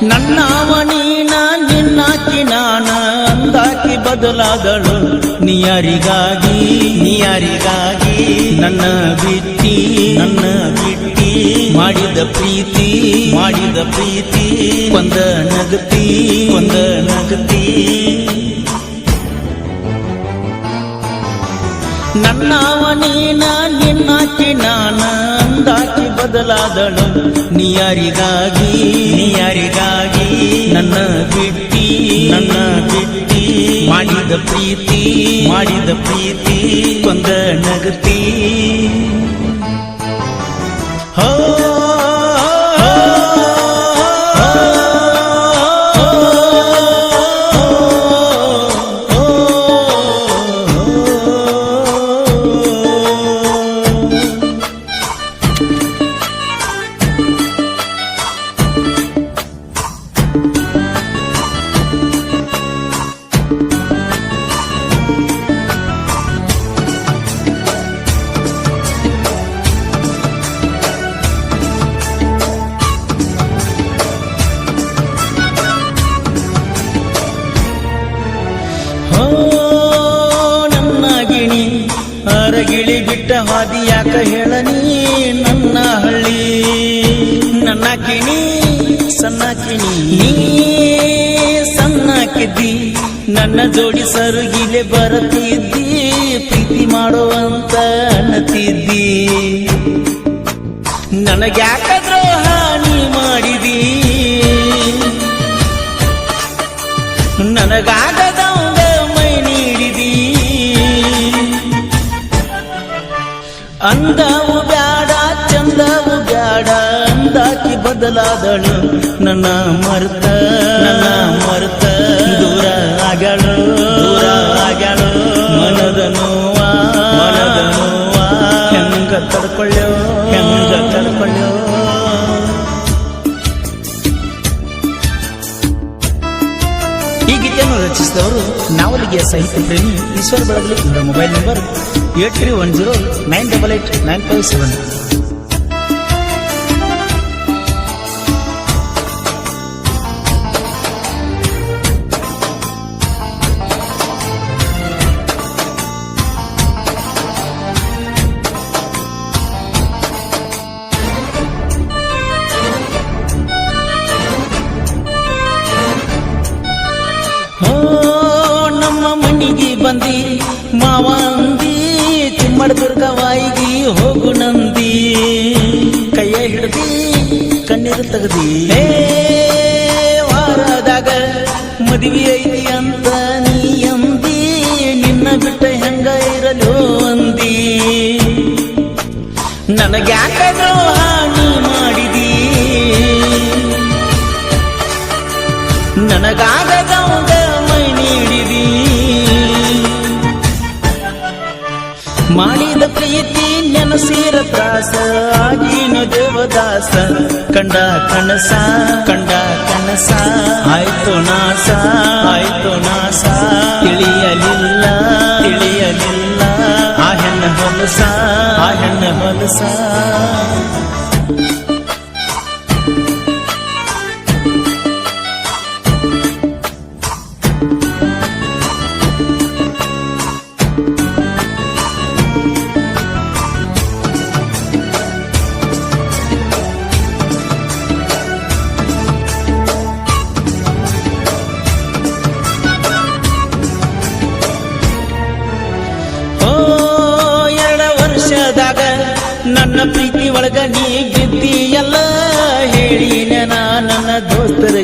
ನನ್ನವ ನೀನ ನಿನ್ನಾಕಿ ನಾನ ಅಂದಾಕಿ ಬದಲಾದಳು ನೀಯಾರಿಗಾಗಿ ನನ್ನ ಬಿಟ್ಟಿ ಮಾಡಿದ ಪ್ರೀತಿ ಕೊಂದ ನಗತಿ ನನ್ನವ ನೀನ ನಿನ್ನಾಕಿ ನಾನ ಅಂದಾಕಿ ಬದಲಾದಳು ನೀಯಾರಿಗಾಗಿ ನನ್ನ ಬಿಟ್ಟಿ ಮಾಡಿದ ಪ್ರೀತಿ ಕೊಂದ ನಗತಿ ಹೋ ಗಿಳಿ ಬಿಟ್ಟ ಹಾದಿ ಯಾಕ ಹೇಳನಿ ನನ್ನ ಹಳ್ಳಿ ನನ್ನ ಕಿಣಿ ನೀ ಸಣ್ಣಕ್ಕಿದ್ದಿ ನನ್ನ ಜೋಡಿ ಸರುಗಿಲೆ ಬರತಿದ್ದಿ ಪ್ರೀತಿ ಮಾಡುವಂತ ಅನ್ನತಿದ್ದಿ ನನಗ್ಯಾಕ ದ್ರೋಹ ನೀ ಮಾಡಿದಿ ನನಗಾಗದಂಗ ಮೈ ನೀಡಿದಿ ಅಂದವು ಬ್ಯಾಡ ಚಂದವು ಬ್ಯಾಡ ಅಂದಾಕಿ ಬದಲಾದಳು ನನ್ನ ಮರ್ತ ದೂರ ಆಗ್ಯಾಳು ಮನದ ನೋವ ಹೆಂಗ ತಡ್ಕೊಳ್ಳೋ ಈ ಗೀತೆಯನ್ನು ರಚಿಸಿದವರು ನಾವಲಿಗೆ ಸಾಹಿತ್ಯ ಪ್ರೇಮಿ ಈಶ್ವರ ಬೆಳಗಲಿ. ಇವರ ಮೊಬೈಲ್ ನಂಬರ್ 8310988957. ನಮ್ಮ ಮಣ್ಣಿಗೆ ಬಂದಿ ಮಾವ ಅಂದಿ ಚಿಮ್ಮಡ ದುರ್ಗವಾಯಿಗಿ ಹೋಗು ನಂದಿ ಕೈಯ ಹಿಡ್ದಿ ಕಣ್ಣೀರು ತಗದಿ ವಾರದಾಗ ಮದುವೆ ಐತಿ ಅಂತ ನೀ ಅಂದಿ ನಿನ್ನ ಬಿಟ್ಟ ಹೆಂಗ ಇರಲು ಅಂದಿ ನನಗ್ಯಾಕ ದ್ರೋಹ ನೀ ಮಾಡಿದಿ ನನಗಾಗದಂಗ ಮೈ ನೀಡಿದಿ ಮಾಡಿದ ಪ್ರೀತಿ ನೆನಸಿರ ತ್ರಾಸ ಆಗಿನ ದೇವದಾಸ ಕಂಡ ಕನಸ ಆಯ್ತು ನಾಸ ತಿಳಿಯಲಿಲ್ಲ ಆ ಹೆಣ್ಣ ಹೊಲಸ ನನ್ನ ಪ್ರೀತಿ ಒಳಗ ನೀ ಗೆದ್ದಿ ಎಲ್ಲ ಹೇಳಿನ ನನ್ನ ದೋಸ್ತರ